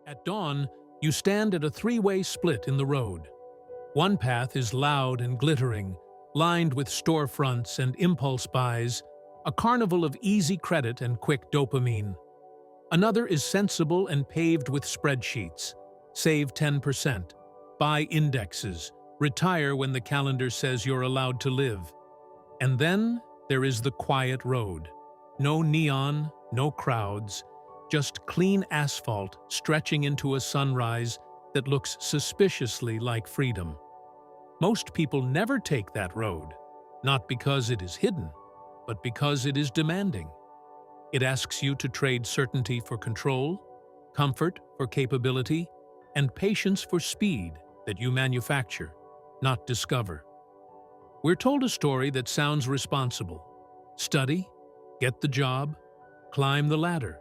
At dawn, you stand at a three-way split in the road. One path is loud and glittering, lined with storefronts and impulse buys, a carnival of easy credit and quick dopamine. Another is sensible and paved with spreadsheets. Save 10%, buy indexes, retire when the calendar says you're allowed to live. And then there is the quiet road. No neon, no crowds, just clean asphalt stretching into a sunrise that looks suspiciously like freedom. Most people never take that road, not because it is hidden, but because it is demanding. It asks you to trade certainty for control, comfort for capability, and patience for speed that you manufacture, not discover. We're told a story that sounds responsible. Study, get the job, climb the ladder,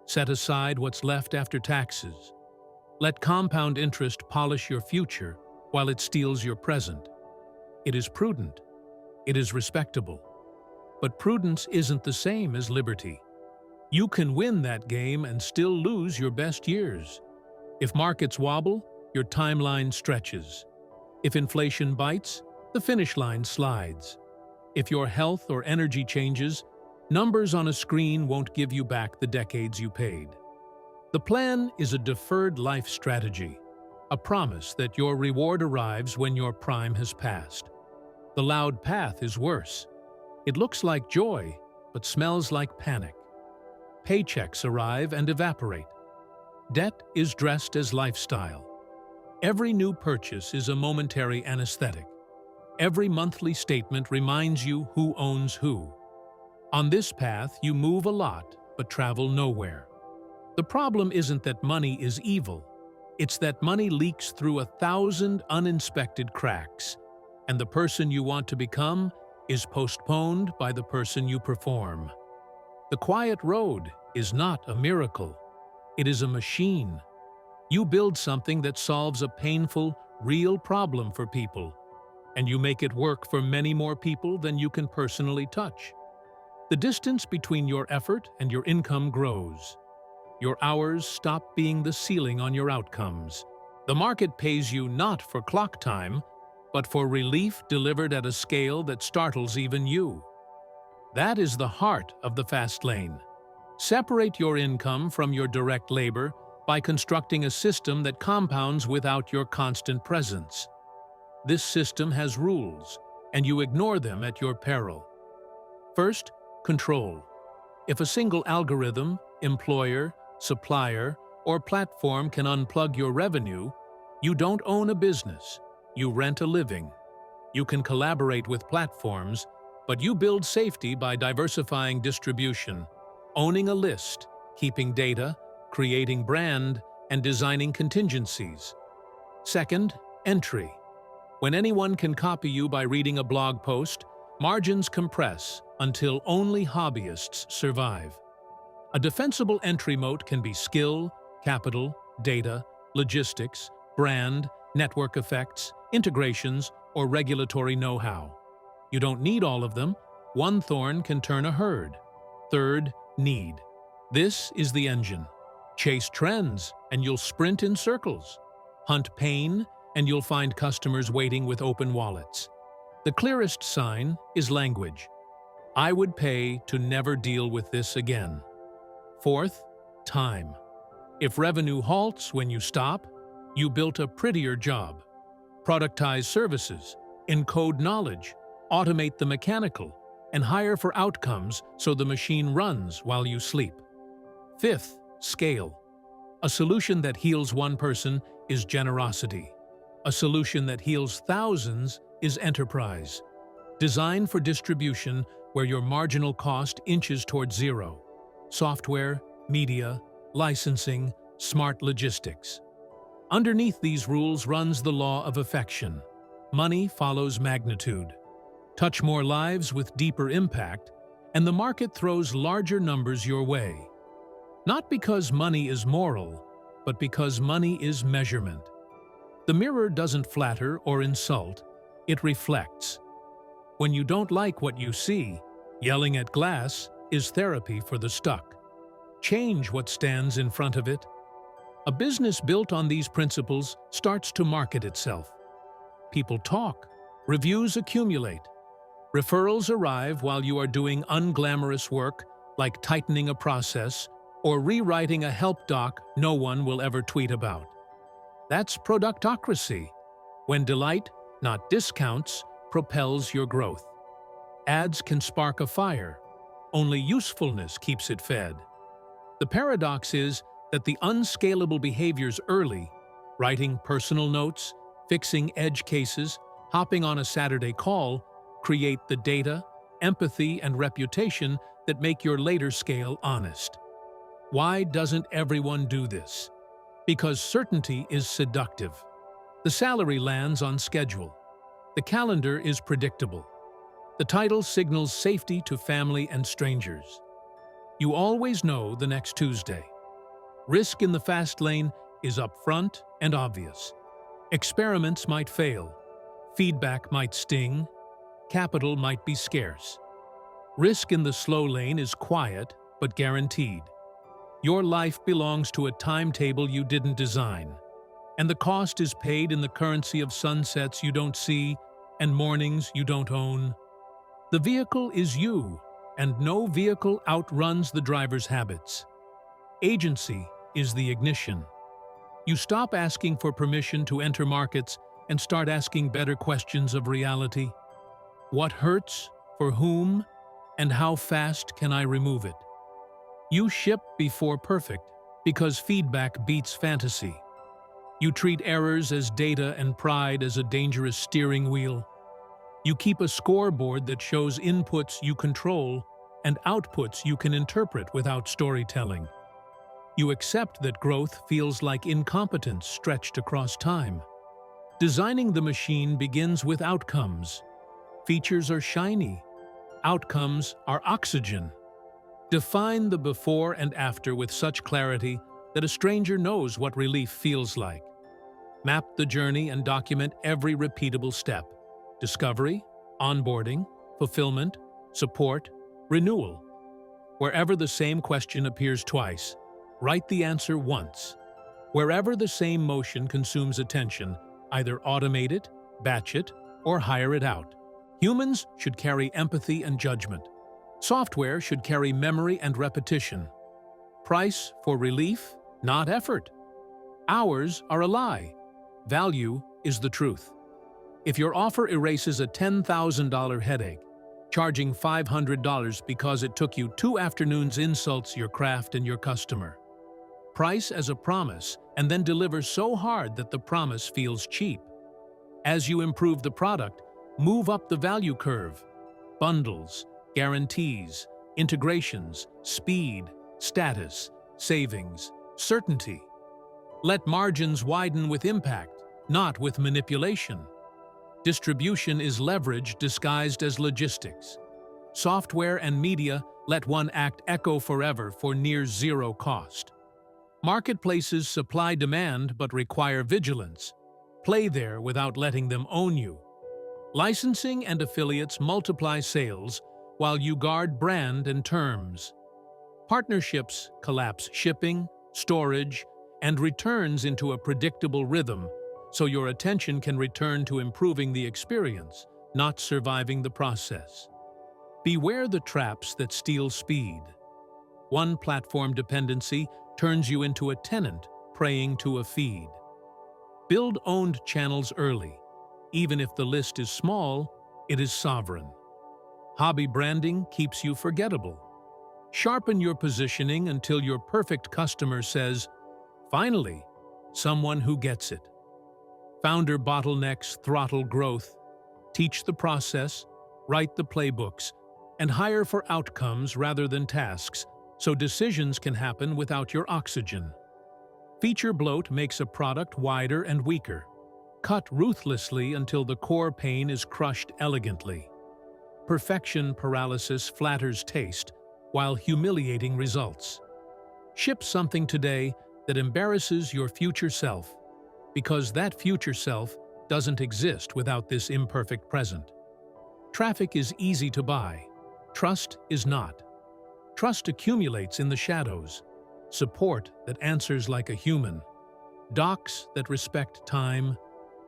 set aside what's left after taxes. Let compound interest polish your future while it steals your present. It is prudent. It is respectable. But prudence isn't the same as liberty. You can win that game and still lose your best years. If markets wobble, your timeline stretches. If inflation bites, the finish line slides. If your health or energy changes, numbers on a screen won't give you back the decades you paid. The plan is a deferred life strategy, a promise that your reward arrives when your prime has passed. The loud path is worse. It looks like joy, but smells like panic. Paychecks arrive and evaporate. Debt is dressed as lifestyle. Every new purchase is a momentary anesthetic. Every monthly statement reminds you who owns who. On this path, you move a lot, but travel nowhere. The problem isn't that money is evil. It's that money leaks through 1,000 uninspected cracks, and the person you want to become is postponed by the person you perform. The quiet road is not a miracle. It is a machine. You build something that solves a painful, real problem for people, and you make it work for many more people than you can personally touch. The distance between your effort and your income grows. Your hours stop being the ceiling on your outcomes. The market pays you not for clock time, but for relief delivered at a scale that startles even you. That is the heart of the fast lane. Separate your income from your direct labor by constructing a system that compounds without your constant presence. This system has rules, and you ignore them at your peril. First, control. If a single algorithm, employer, supplier, or platform can unplug your revenue, you don't own a business, you rent a living. You can collaborate with platforms, but you build safety by diversifying distribution, owning a list, keeping data, creating brand, and designing contingencies. Second, entry. When anyone can copy you by reading a blog post, margins compress until only hobbyists survive. A defensible entry moat can be skill, capital, data, logistics, brand, network effects, integrations, or regulatory know-how. You don't need all of them. One thorn can turn a herd. Third, need. This is the engine. Chase trends, and you'll sprint in circles. Hunt pain, and you'll find customers waiting with open wallets. The clearest sign is language. I would pay to never deal with this again. Fourth, time. If revenue halts when you stop, you built a prettier job. Productize services, encode knowledge, automate the mechanical, and hire for outcomes so the machine runs while you sleep. Fifth, scale. A solution that heals one person is generosity. A solution that heals thousands is enterprise. Design for distribution where your marginal cost inches towards zero. Software, media, licensing, smart logistics. Underneath these rules runs the law of affection. Money follows magnitude. Touch more lives with deeper impact, and the market throws larger numbers your way. Not because money is moral, but because money is measurement. The mirror doesn't flatter or insult, it reflects. When you don't like what you see, yelling at glass is therapy for the stuck. Change what stands in front of it. A business built on these principles starts to market itself. People talk, reviews accumulate, referrals arrive while you are doing unglamorous work like tightening a process or rewriting a help doc no one will ever tweet about. That's productocracy, when delight, not discounts, propels your growth. Ads can spark a fire. Only usefulness keeps it fed. The paradox is that the unscalable behaviors early, writing personal notes, fixing edge cases, hopping on a Saturday call, create the data, empathy, and reputation that make your later scale honest. Why doesn't everyone do this? Because certainty is seductive. The salary lands on schedule. The calendar is predictable. The title signals safety to family and strangers. You always know the next Tuesday. Risk in the fast lane is upfront and obvious. Experiments might fail. Feedback might sting. Capital might be scarce. Risk in the slow lane is quiet but guaranteed. Your life belongs to a timetable you didn't design, and the cost is paid in the currency of sunsets you don't see and mornings you don't own. The vehicle is you, and no vehicle outruns the driver's habits. Agency is the ignition. You stop asking for permission to enter markets and start asking better questions of reality. What hurts, for whom, and how fast can I remove it? You ship before perfect because feedback beats fantasy. You treat errors as data and pride as a dangerous steering wheel. You keep a scoreboard that shows inputs you control and outputs you can interpret without storytelling. You accept that growth feels like incompetence stretched across time. Designing the machine begins with outcomes. Features are shiny. Outcomes are oxygen. Define the before and after with such clarity that a stranger knows what relief feels like. Map the journey and document every repeatable step. Discovery, onboarding, fulfillment, support, renewal. Wherever the same question appears twice, write the answer once. Wherever the same motion consumes attention, either automate it, batch it, or hire it out. Humans should carry empathy and judgment. Software should carry memory and repetition. Price for relief, not effort. Hours are a lie. Value is the truth. If your offer erases a $10,000 headache, charging $500 because it took you 2 afternoons insults your craft and your customer. Price as a promise and then deliver so hard that the promise feels cheap. As you improve the product, move up the value curve. Bundles, guarantees, integrations, speed, status, savings, certainty. Let margins widen with impact, not with manipulation. Distribution is leverage disguised as logistics. Software and media let one act echo forever for near zero cost. Marketplaces supply demand but require vigilance. Play there without letting them own you. Licensing and affiliates multiply sales while you guard brand and terms. Partnerships collapse shipping, storage, and returns into a predictable rhythm, so your attention can return to improving the experience, not surviving the process. Beware the traps that steal speed. One platform dependency turns you into a tenant praying to a feed. Build owned channels early. Even if the list is small, it is sovereign. Hobby branding keeps you forgettable. Sharpen your positioning until your perfect customer says, "Finally, someone who gets it." Founder bottlenecks throttle growth. Teach the process, write the playbooks, and hire for outcomes rather than tasks, so decisions can happen without your oxygen. Feature bloat makes a product wider and weaker. Cut ruthlessly until the core pain is crushed elegantly. Perfection paralysis flatters taste, while humiliating results. Ship something today that embarrasses your future self, because that future self doesn't exist without this imperfect present. Traffic is easy to buy. Trust is not. Trust accumulates in the shadows. Support that answers like a human. docs that respect time,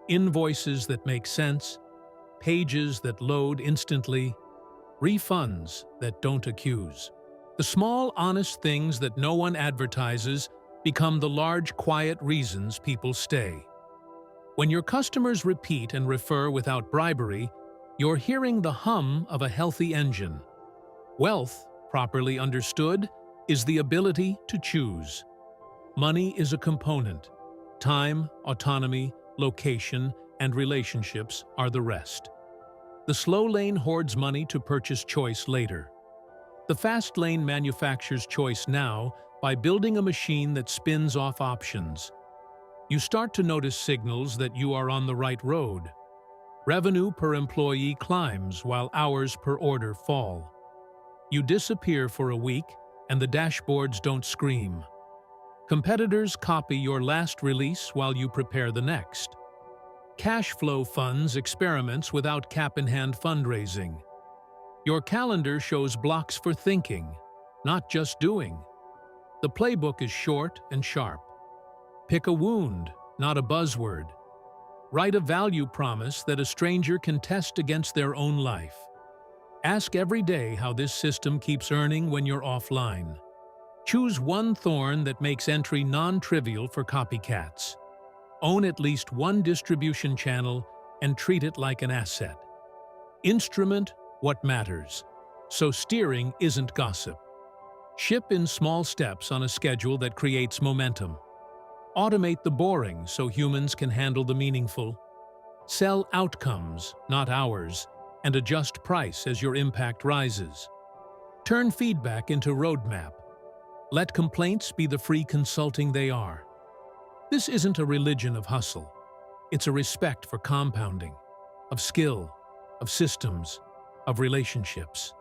invoices that make sense, pages that load instantly, refunds that don't accuse. The small, honest things that no one advertises become the large, quiet reasons people stay. When your customers repeat and refer without bribery, you're hearing the hum of a healthy engine. Wealth, properly understood, is the ability to choose. Money is a component. Time, autonomy, location, and relationships are the rest. The slow lane hoards money to purchase choice later. The fast lane manufactures choice now by building a machine that spins off options. You start to notice signals that you are on the right road. Revenue per employee climbs while hours per order fall. You disappear for a week, and the dashboards don't scream. Competitors copy your last release while you prepare the next. Cash flow funds experiments without cap-in-hand fundraising. Your calendar shows blocks for thinking, not just doing. The playbook is short and sharp. Pick a wound, not a buzzword. Write a value promise that a stranger can test against their own life. Ask every day how this system keeps earning when you're offline. Choose one thorn that makes entry non-trivial for copycats. Own at least one distribution channel and treat it like an asset. Instrument what matters, so steering isn't gossip. Ship in small steps on a schedule that creates momentum. Automate the boring so humans can handle the meaningful. Sell outcomes, not hours, and adjust price as your impact rises. Turn feedback into roadmap. Let complaints be the free consulting they are. This isn't a religion of hustle. It's a respect for compounding, of skill, of systems, of relationships.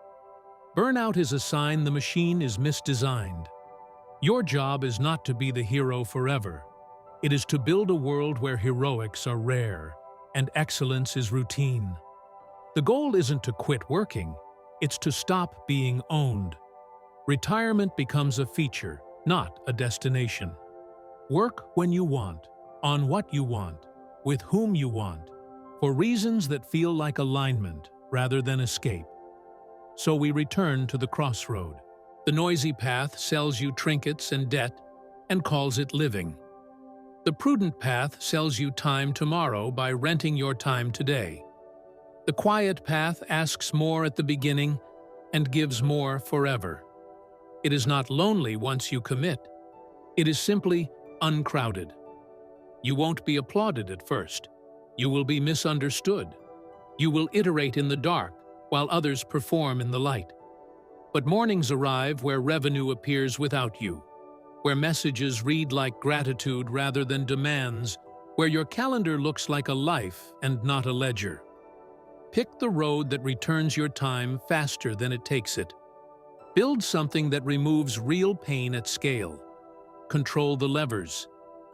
Burnout is a sign the machine is misdesigned. Your job is not to be the hero forever. It is to build a world where heroics are rare and excellence is routine. The goal isn't to quit working, it's to stop being owned. Retirement becomes a feature, not a destination. Work when you want, on what you want, with whom you want, for reasons that feel like alignment rather than escape. So we return to the crossroad. The noisy path sells you trinkets and debt and calls it living. The prudent path sells you time tomorrow by renting your time today. The quiet path asks more at the beginning and gives more forever. It is not lonely once you commit. It is simply uncrowded. You won't be applauded at first. You will be misunderstood. You will iterate in the dark while others perform in the light. But mornings arrive where revenue appears without you, where messages read like gratitude rather than demands, where your calendar looks like a life and not a ledger. Pick the road that returns your time faster than it takes it. Build something that removes real pain at scale. Control the levers.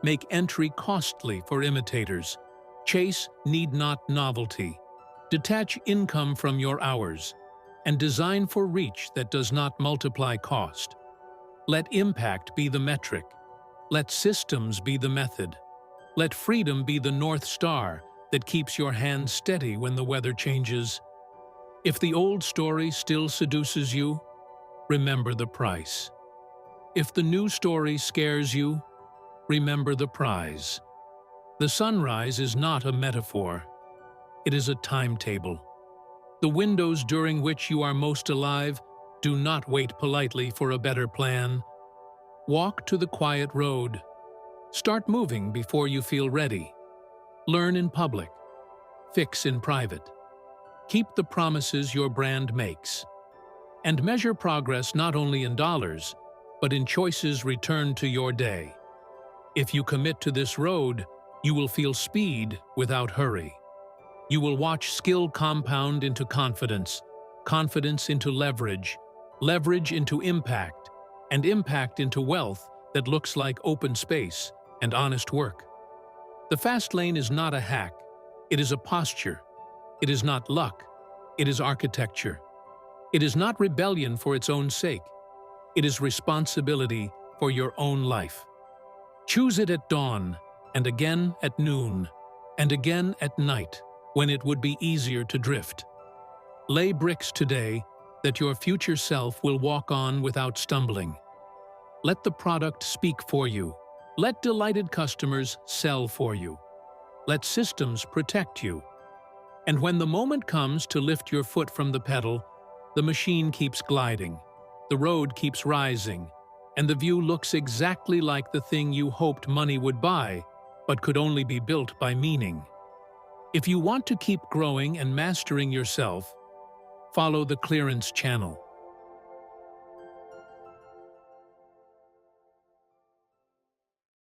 Make entry costly for imitators. Chase need not novelty. Detach income from your hours. And design for reach that does not multiply cost. Let impact be the metric. Let systems be the method. Let freedom be the North Star that keeps your hand steady when the weather changes. If the old story still seduces you, remember the price. If the new story scares you, remember the prize. The sunrise is not a metaphor. It is a timetable. The windows during which you are most alive do not wait politely for a better plan. Walk to the quiet road. Start moving before you feel ready. Learn in public. Fix in private. Keep the promises your brand makes. And measure progress not only in dollars, but in choices returned to your day. If you commit to this road, you will feel speed without hurry. You will watch skill compound into confidence, confidence into leverage, leverage into impact, and impact into wealth that looks like open space and honest work. The fast lane is not a hack. It is a posture. It is not luck. It is architecture. It is not rebellion for its own sake. It is responsibility for your own life. Choose it at dawn, and again at noon, and again at night, when it would be easier to drift. Lay bricks today that your future self will walk on without stumbling. Let the product speak for you. Let delighted customers sell for you. Let systems protect you. And when the moment comes to lift your foot from the pedal, the machine keeps gliding, the road keeps rising, and the view looks exactly like the thing you hoped money would buy, but could only be built by meaning. If you want to keep growing and mastering yourself, follow the clearance channel.